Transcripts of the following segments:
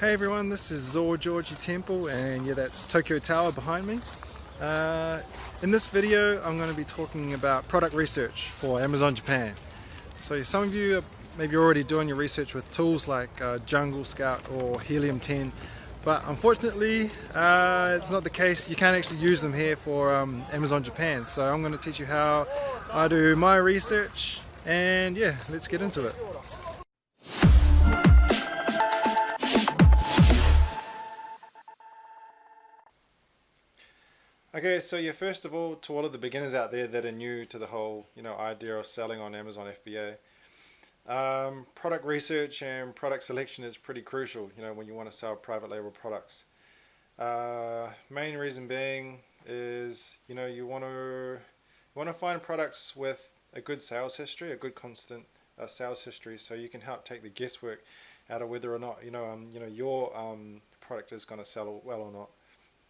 Hey everyone, this is Zor Georgie Temple, and yeah, that's Tokyo Tower behind me. In this video, I'm going to be talking about product research for Amazon Japan. So some of you are maybe already doing your research with tools like Jungle Scout or Helium 10, but unfortunately, it's not the case. You can't actually use them here for Amazon Japan. So I'm going to teach you how I do my research, and yeah, let's get into it. Okay, so yeah, first of all, to all of the beginners out there that are new to the whole, idea of selling on Amazon FBA, product research and product selection is pretty crucial, when you want to sell private label products. Main reason being is, you want to find products with a good sales history, a good constant sales history, so you can help take the guesswork out of whether or not, your product is going to sell well or not.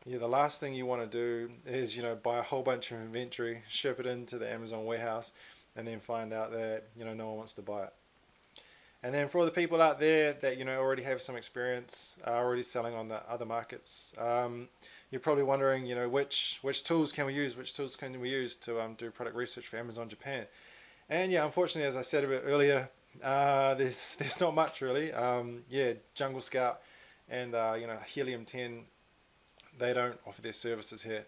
Yeah, the last thing you want to do is, buy a whole bunch of inventory, ship it into the Amazon warehouse, and then find out that, no one wants to buy it. And then for all the people out there that, already have some experience, are already selling on the other markets, you're probably wondering, which tools can we use, to do product research for Amazon Japan. And yeah, unfortunately, as I said a bit earlier, there's not much really. Yeah, Jungle Scout and, Helium 10, they don't offer their services here.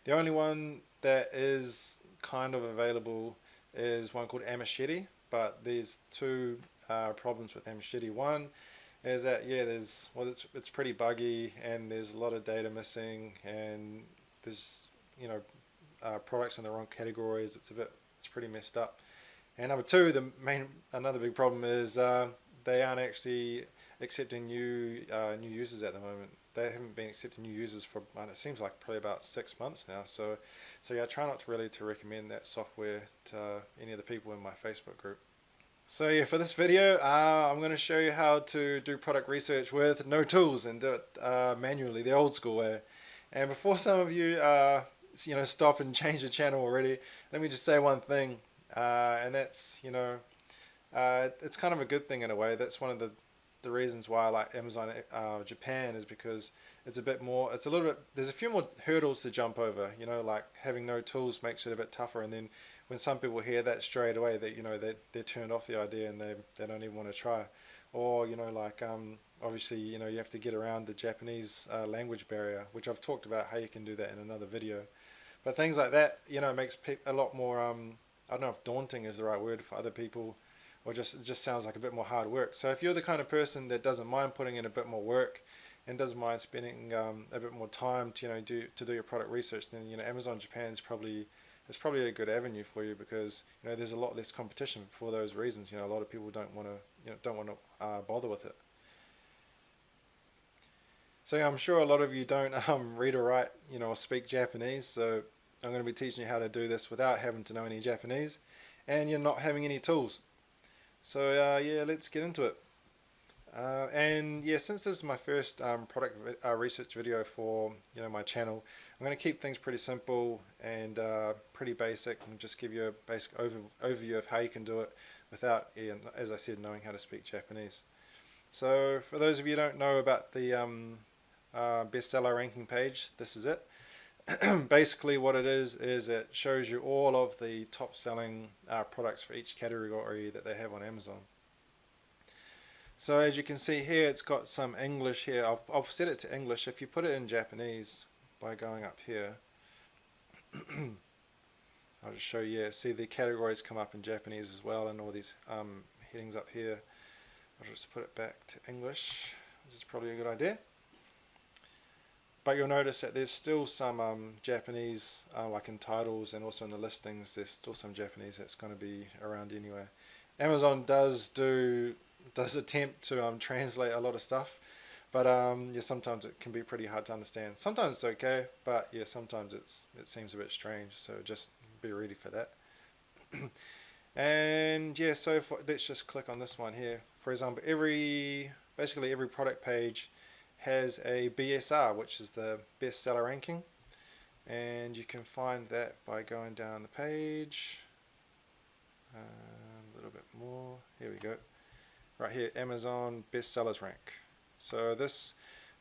The only one that is kind of available is one called Amasheti, but there's two problems with Amasheti. One is that it's pretty buggy and there's a lot of data missing, and there's products in the wrong categories. It's pretty messed up. And number two, another big problem is they aren't actually accepting new users at the moment. They haven't been accepting new users for, it seems like probably about 6 months now. So yeah, I try not to recommend that software to any of the people in my Facebook group. So yeah, for this video, I'm going to show you how to do product research with no tools and do it manually, the old school way. And before some of you, stop and change the channel already, let me just say one thing, and that's, it's kind of a good thing in a way. That's one of the reasons why I like Amazon Japan, is because it's a little bit, there's a few more hurdles to jump over, like having no tools makes it a bit tougher. And then when some people hear that straight away, that they're turned off the idea and they don't even want to try. Or, obviously, you have to get around the Japanese language barrier, which I've talked about how you can do that in another video. But things like that, makes a lot more, I don't know if daunting is the right word for other people, or it just sounds like a bit more hard work. So if you're the kind of person that doesn't mind putting in a bit more work and doesn't mind spending a bit more time to do your product research, then Amazon Japan is probably a good avenue for you, because there's a lot less competition for those reasons. A lot of people don't want to bother with it. So yeah, I'm sure a lot of you don't read or write or speak Japanese, so I'm going to be teaching you how to do this without having to know any Japanese, and you're not having any tools. So yeah, let's get into it. And yeah, since this is my first product research video for my channel, I'm going to keep things pretty simple and pretty basic, and just give you a basic overview of how you can do it without, as I said, knowing how to speak Japanese. So for those of you who don't know about the bestseller ranking page, this is it. Basically what it is it shows you all of the top selling products for each category that they have on Amazon. So as you can see here, it's got some English here. I've set it to English. If you put it in Japanese by going up here, I'll just show you. See, the categories come up in Japanese as well, and all these headings up here. I'll just put it back to English, which is probably a good idea. But you'll notice that there's still some Japanese, like in titles and also in the listings, there's still some Japanese that's going to be around anyway. Amazon does attempt to translate a lot of stuff, but yeah, sometimes it can be pretty hard to understand. Sometimes it's okay, but yeah, sometimes it seems a bit strange, so just be ready for that. And yeah, so let's just click on this one here. For example, basically every product page has a BSR, which is the bestseller ranking, and you can find that by going down the page a little bit more. Here we go. Right here, Amazon bestsellers rank. So this,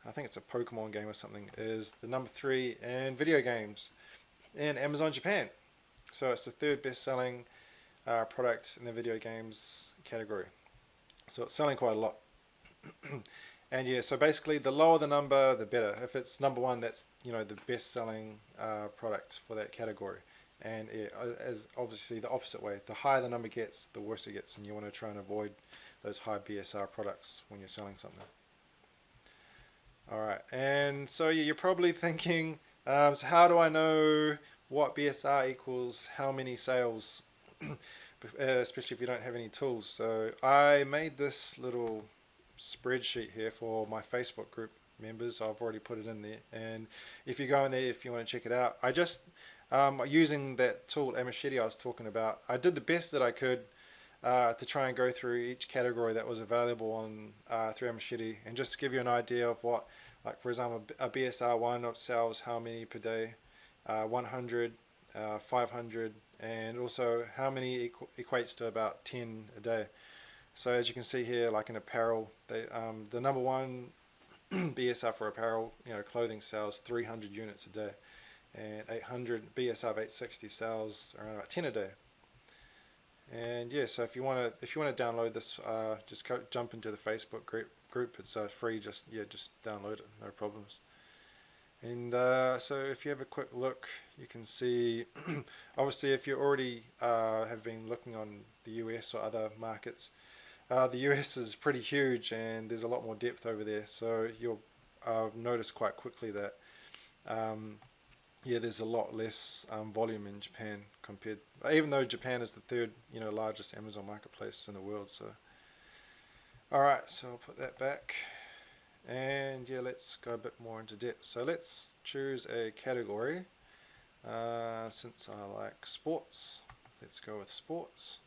I think it's a Pokemon game or something, is the number 3 in video games in Amazon Japan. So it's the third best-selling product in the video games category. So it's selling quite a lot. And yeah, so basically the lower the number, the better. If it's number 1, that's the best-selling product for that category. And yeah, as obviously the opposite way, the higher the number gets, the worse it gets, and you want to try and avoid those high BSR products when you're selling something. All right, and so yeah, you're probably thinking, so how do I know what BSR equals how many sales, especially if you don't have any tools? So I made this little spreadsheet here for my Facebook group members. I've already put it in there, and if you go in there, if you want to check it out, I just using that tool Amachete I was talking about, I did the best that I could to try and go through each category that was available on through Amachete, and just to give you an idea of what, like for example, a BSR one sells how many per day, 100, 500, and also how many equates to about 10 a day. So as you can see here, like in apparel, the number 1 BSR for apparel, clothing sells 300 units a day, and 800 BSR of 860 sells around about 10 a day. And yeah, so if you want to download this, just jump into the Facebook group. It's free. Just download it, no problems. And so if you have a quick look, you can see obviously if you already have been looking on the US or other markets, the US is pretty huge and there's a lot more depth over there. So you'll notice quite quickly that there's a lot less volume in Japan compared, even though Japan is the third largest Amazon marketplace in the world. So alright, so I'll put that back, and yeah, let's go a bit more into depth. So let's choose a category. Since I like sports, let's go with sports.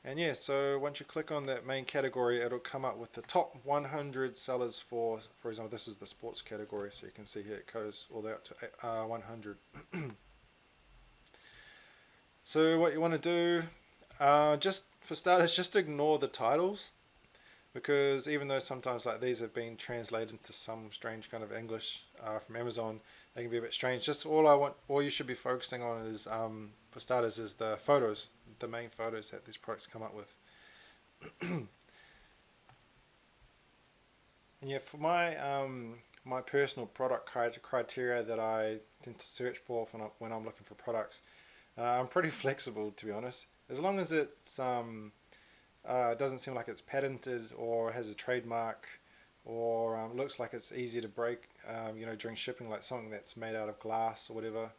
And yeah, so once you click on that main category, it'll come up with the top 100 sellers for example, this is the sports category, so you can see here it goes all the way up to 100. So what you want to do, just for starters, just ignore the titles, because even though sometimes like these have been translated into some strange kind of English from Amazon, they can be a bit strange. Just all you should be focusing on is, for starters, is the photos, the main photos that these products come up with. And yeah, for my personal product criteria that I tend to search for when I'm looking for products, I'm pretty flexible, to be honest. As long as it's doesn't seem like it's patented or has a trademark, or looks like it's easy to break, during shipping, like something that's made out of glass or whatever.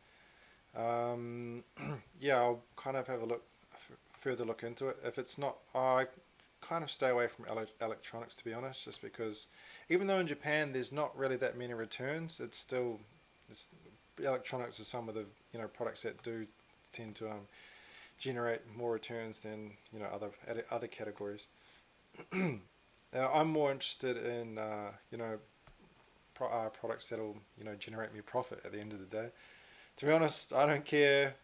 Yeah, I'll kind of have a further look into it. If it's not, I kind of stay away from electronics, to be honest, just because even though in Japan there's not really that many returns, electronics are some of the products that do tend to generate more returns than other categories. I'm more interested in products that'll generate me profit at the end of the day. To be honest, I don't care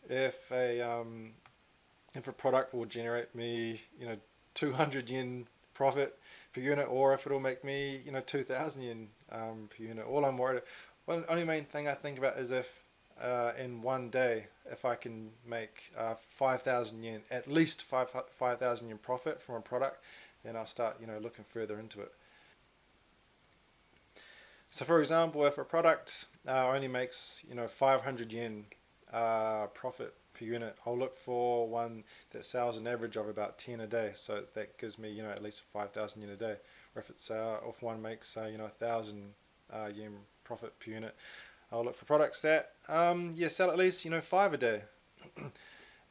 if a product will generate me 200 yen profit per unit, or if it'll make me 2,000 yen per unit. All I'm worried about, only main thing I think about is if in one day, if I can make 5,000 yen, at least 5,000 yen profit from a product, then I'll start looking further into it. So for example, if a product only makes 500 yen profit per unit, I'll look for one that sells an average of about 10 a day. So that gives me at least 5,000 yen a day. Or if one makes 1,000 yen profit per unit, I'll look for products that sell at least 5 a day.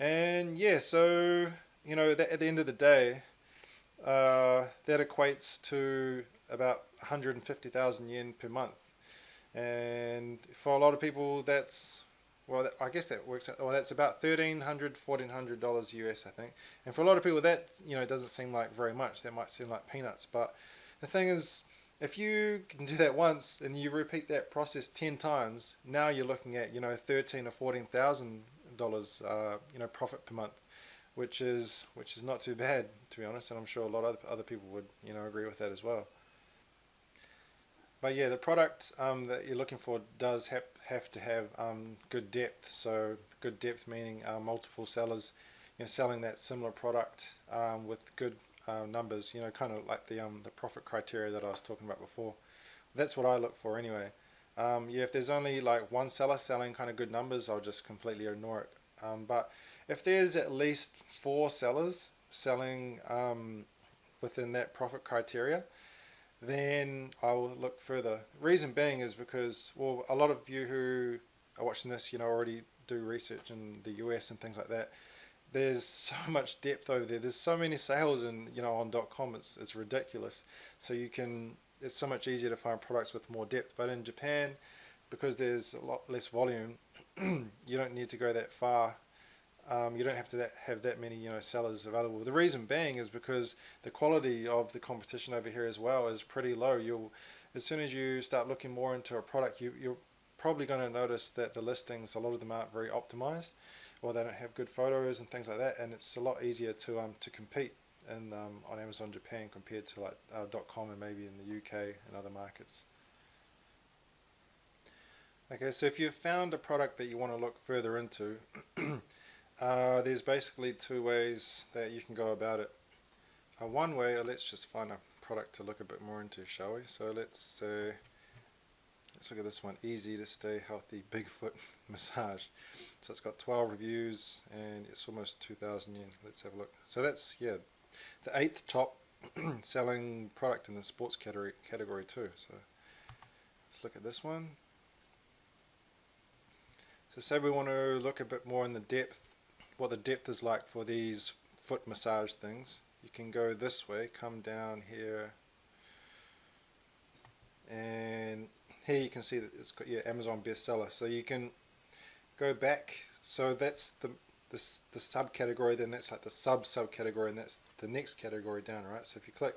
And yeah, so that at the end of the day, that equates to about 150,000 yen per month. And for a lot of people, that's, well, I guess that works out, well, that's about $1,400 US, I think. And for a lot of people, that doesn't seem like very much. That might seem like peanuts. But the thing is, if you can do that once and you repeat that process 10 times, now you're looking at $13,000 or $14,000 profit per month. which is not too bad, to be honest, and I'm sure a lot of other people would agree with that as well. But yeah, the product that you're looking for does have to have good depth. So good depth meaning multiple sellers, selling that similar product with good numbers. Kind of like the profit criteria that I was talking about before. That's what I look for anyway. Yeah, if there's only like one seller selling kind of good numbers, I'll just completely ignore it. But if there's at least four sellers selling within that profit criteria, then I will look further. Reason being is because, well, a lot of you who are watching this, already do research in the US and things like that. There's so much depth over there. There's so many sales and on .com. It's ridiculous. So it's so much easier to find products with more depth. But in Japan, because there's a lot less volume, you don't need to go that far. You don't have to have that many sellers available. The reason being is because the quality of the competition over here as well is pretty low. As soon as you start looking more into a product, you're probably going to notice that the listings, a lot of them aren't very optimized, or they don't have good photos and things like that. And it's a lot easier to compete on Amazon Japan compared to like .com and maybe in the UK and other markets. Okay, so if you've found a product that you want to look further into. There's basically two ways that you can go about it. One way, let's just find a product to look a bit more into, shall we? So let's look at this one, Easy to Stay Healthy Bigfoot Massage. So it's got 12 reviews and it's almost 2,000 yen. Let's have a look. So that's, yeah, the 8th top selling product in the sports category too. So let's look at this one. So say we want to look a bit more in the depth, what the depth is like for these foot massage things. You can go this way, come down here, and here you can see that it's got Amazon bestseller. So you can go back. So that's the subcategory. Then that's like the subcategory, and that's the next category down, right? So if you click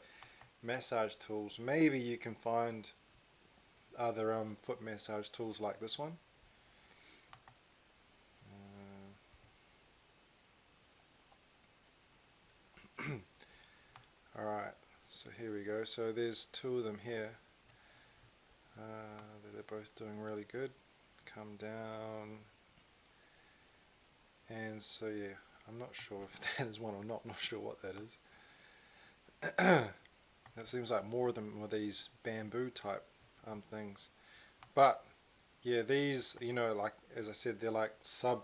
massage tools, maybe you can find other foot massage tools like this one. Alright, so here we go. So there's two of them here. They're both doing really good. Come down. And so yeah, I'm not sure if that is one or not. I'm not sure what that is. It seems like more of them are these bamboo type things. But yeah, these, like as I said, they're like sub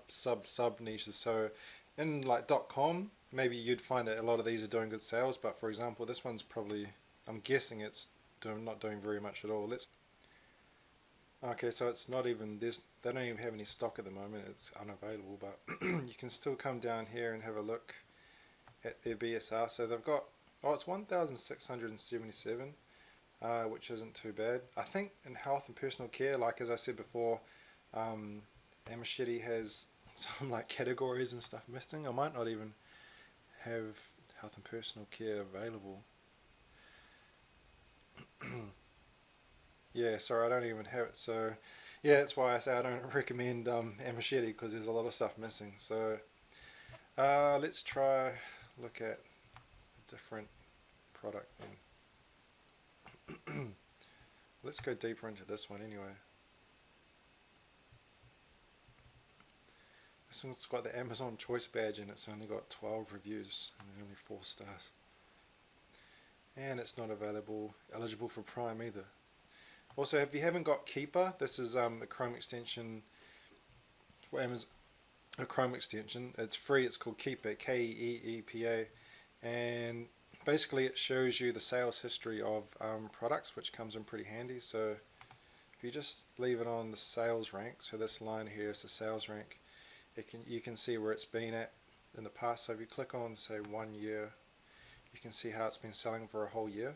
niches. So in like .com, maybe you'd find that a lot of these are doing good sales, but for example, this one's probably, I'm guessing it's not doing very much at all. Okay, so it's not even this. They don't even have any stock at the moment. It's unavailable, but you can still come down here and have a look at their BSR. So they've got, it's 1,677, which isn't too bad. I think in health and personal care, like as I said before, Amashiti has some like categories and stuff missing. I might not even have health and personal care available. Yeah, sorry, I don't even have it. So yeah, that's why I say I don't recommend Amashiti, because there's a lot of stuff missing. So let's try look at a different product then. Let's go deeper into this one anyway. This one's got the Amazon Choice badge and it's only got 12 reviews and only 4 stars. And it's not eligible for Prime either. Also, if you haven't got Keeper, this is a Chrome extension for Amazon. A Chrome extension. It's free. It's called Keeper, Keepa, and basically it shows you the sales history of products, which comes in pretty handy. So if you just leave it on the sales rank, so this line here is the sales rank. You can see where it's been at in the past. So if you click on, say, 1 year, you can see how it's been selling for a whole year.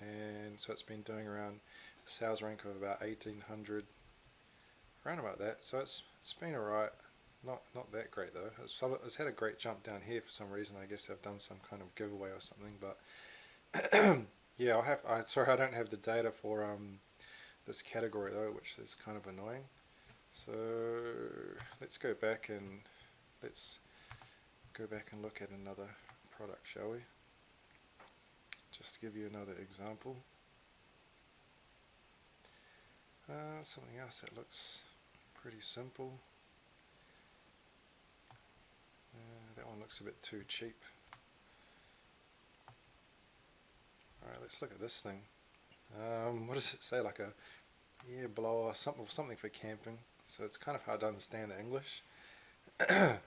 And so it's been doing around a sales rank of about 1,800, around about that. So it's been alright. Not that great though. It's had a great jump down here for some reason. I guess I've done some kind of giveaway or something. But yeah, sorry, I don't have the data for this category though, which is kind of annoying. So let's go back and let's go back and look at another product, shall we? Just to give you another example. Something else that looks pretty simple. That one looks a bit too cheap. Alright, let's look at this thing. What does it say? Like a air blower, something for camping. So it's kind of hard to understand the English. You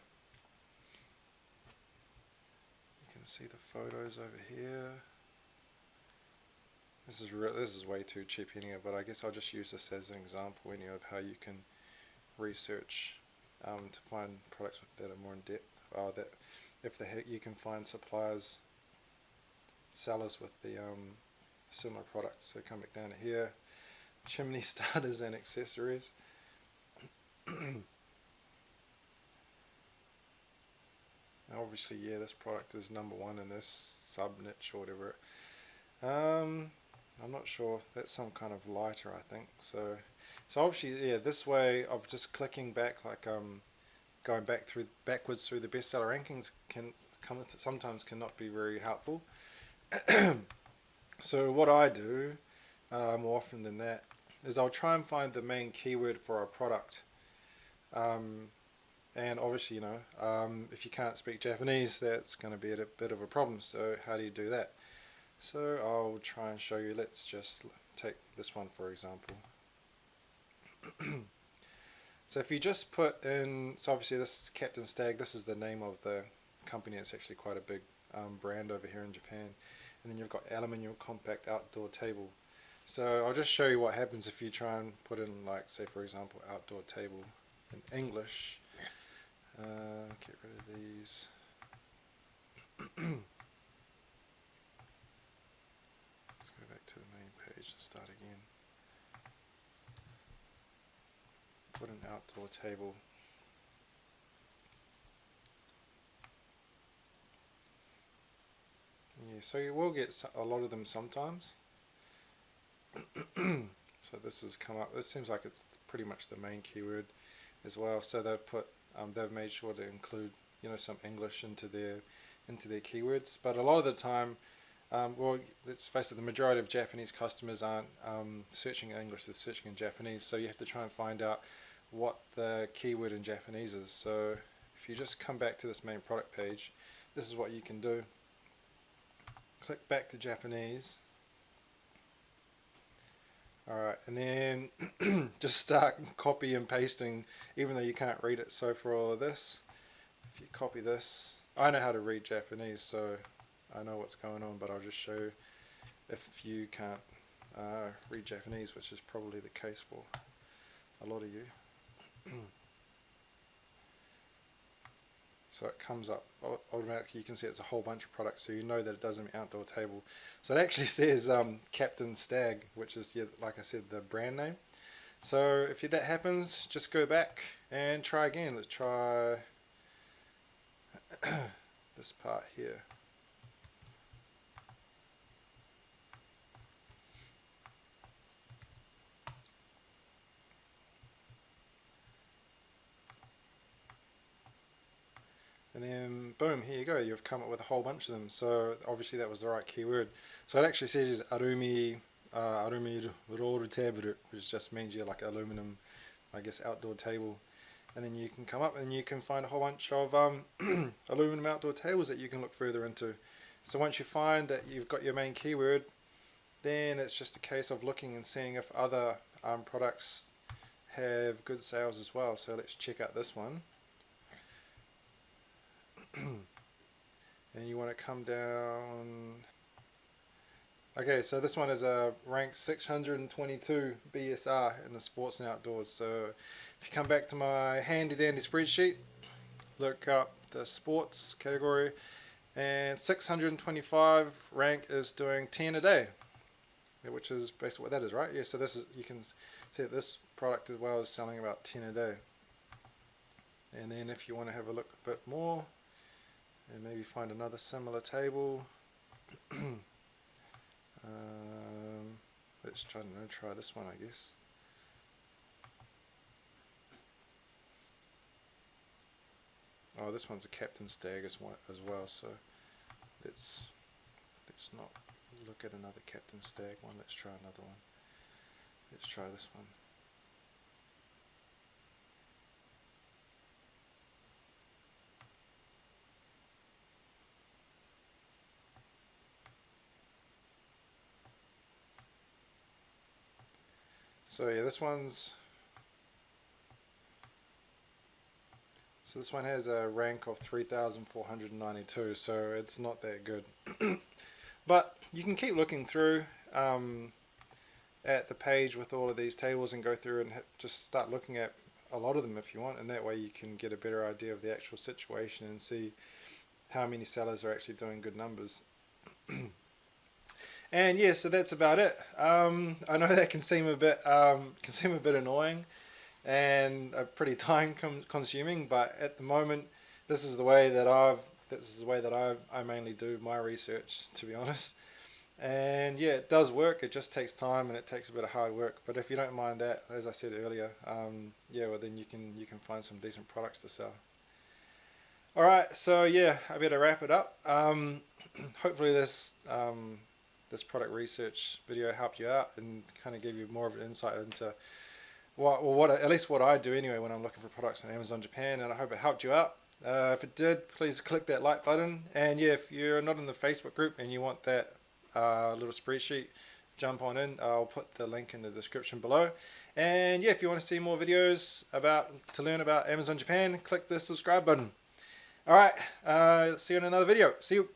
can see the photos over here. This is way too cheap anyway, but I guess I'll just use this as an example anyway of how you can research to find products that are more in depth. That if you can find suppliers, sellers with the similar products. So come back down to here, chimney starters and accessories. Now obviously, yeah, this product is #1 in this sub niche or whatever. I'm not sure. That's some kind of lighter, I think. So obviously, yeah, this way of just clicking back, like going backwards through the bestseller rankings sometimes cannot be very helpful. So what I do more often than that is I'll try and find the main keyword for a product. And obviously, if you can't speak Japanese, that's going to be a bit of a problem. So how do you do that? So I'll try and show you. Let's just take this one for example. So if you just put in, so obviously this is Captain Stag, this is the name of the company. It's actually quite a big brand over here in Japan. And then you've got aluminium compact outdoor table. So I'll just show you what happens if you try and put in, like, say for example, outdoor table in English. Get rid of these. Let's go back to the main page and start again. Put an outdoor table. Yeah, so you will get a lot of them sometimes. So this has come up. This seems like it's pretty much the main keyword as well. So they've made sure to include some English into their keywords. But a lot of the time, well, let's face it, the majority of Japanese customers aren't searching in English; they're searching in Japanese. So you have to try and find out what the keyword in Japanese is. So if you just come back to this main product page, this is what you can do. Click back to Japanese. Alright, and then just start copy and pasting, even though you can't read it. So for this, if you copy this, I know how to read Japanese, so I know what's going on, but I'll just show if you can't read Japanese, which is probably the case for a lot of you. So it comes up automatically. You can see it's a whole bunch of products, so you know that it does an outdoor table. So it actually says Captain Stag, which is, yeah, like I said, the brand name. So if that happens, just go back and try again. Let's try this part here. And then boom, here you go, you've come up with a whole bunch of them. So obviously that was the right keyword. So it actually says arumi roru table, which just means you're like aluminum, I guess, outdoor table. And then you can come up and you can find a whole bunch of aluminum outdoor tables that you can look further into. So once you find that you've got your main keyword, then it's just a case of looking and seeing if other products have good sales as well. So let's check out this one. And you want to come down. Okay, so this one is ranked 622 BSR in the sports and outdoors. So if you come back to my handy dandy spreadsheet, look up the sports category, and 625 rank is doing 10 a day, which is basically what that is, right? Yeah. So this is, you can see that this product as well is selling about 10 a day. And then if you want to have a look a bit more, and maybe find another similar table. Let's try this one, I guess. Oh, this one's a Captain Stag as well, so let's not look at another Captain Stag one. Let's try another one. Let's try this one. So yeah, this one has a rank of 3,492, so it's not that good. But you can keep looking through at the page with all of these tables and go through and just start looking at a lot of them if you want, and that way you can get a better idea of the actual situation and see how many sellers are actually doing good numbers. And yeah, so that's about it. I know that can seem a bit annoying and pretty time consuming, but at the moment this is the way that I mainly do my research, to be honest. And yeah, it does work. It just takes time and it takes a bit of hard work. But if you don't mind that, as I said earlier, yeah, well then you can find some decent products to sell. All right, so yeah, I better wrap it up. Hopefully this product research video helped you out and kind of gave you more of an insight into what at least what I do anyway when I'm looking for products on Amazon Japan, and I hope it helped you out. If it did, please click that like button. And yeah, if you're not in the Facebook group and you want that little spreadsheet, jump on in. I'll put the link in the description below. And yeah, if you want to see more videos to learn about Amazon Japan, click the subscribe button. All right, see you in another video. See you.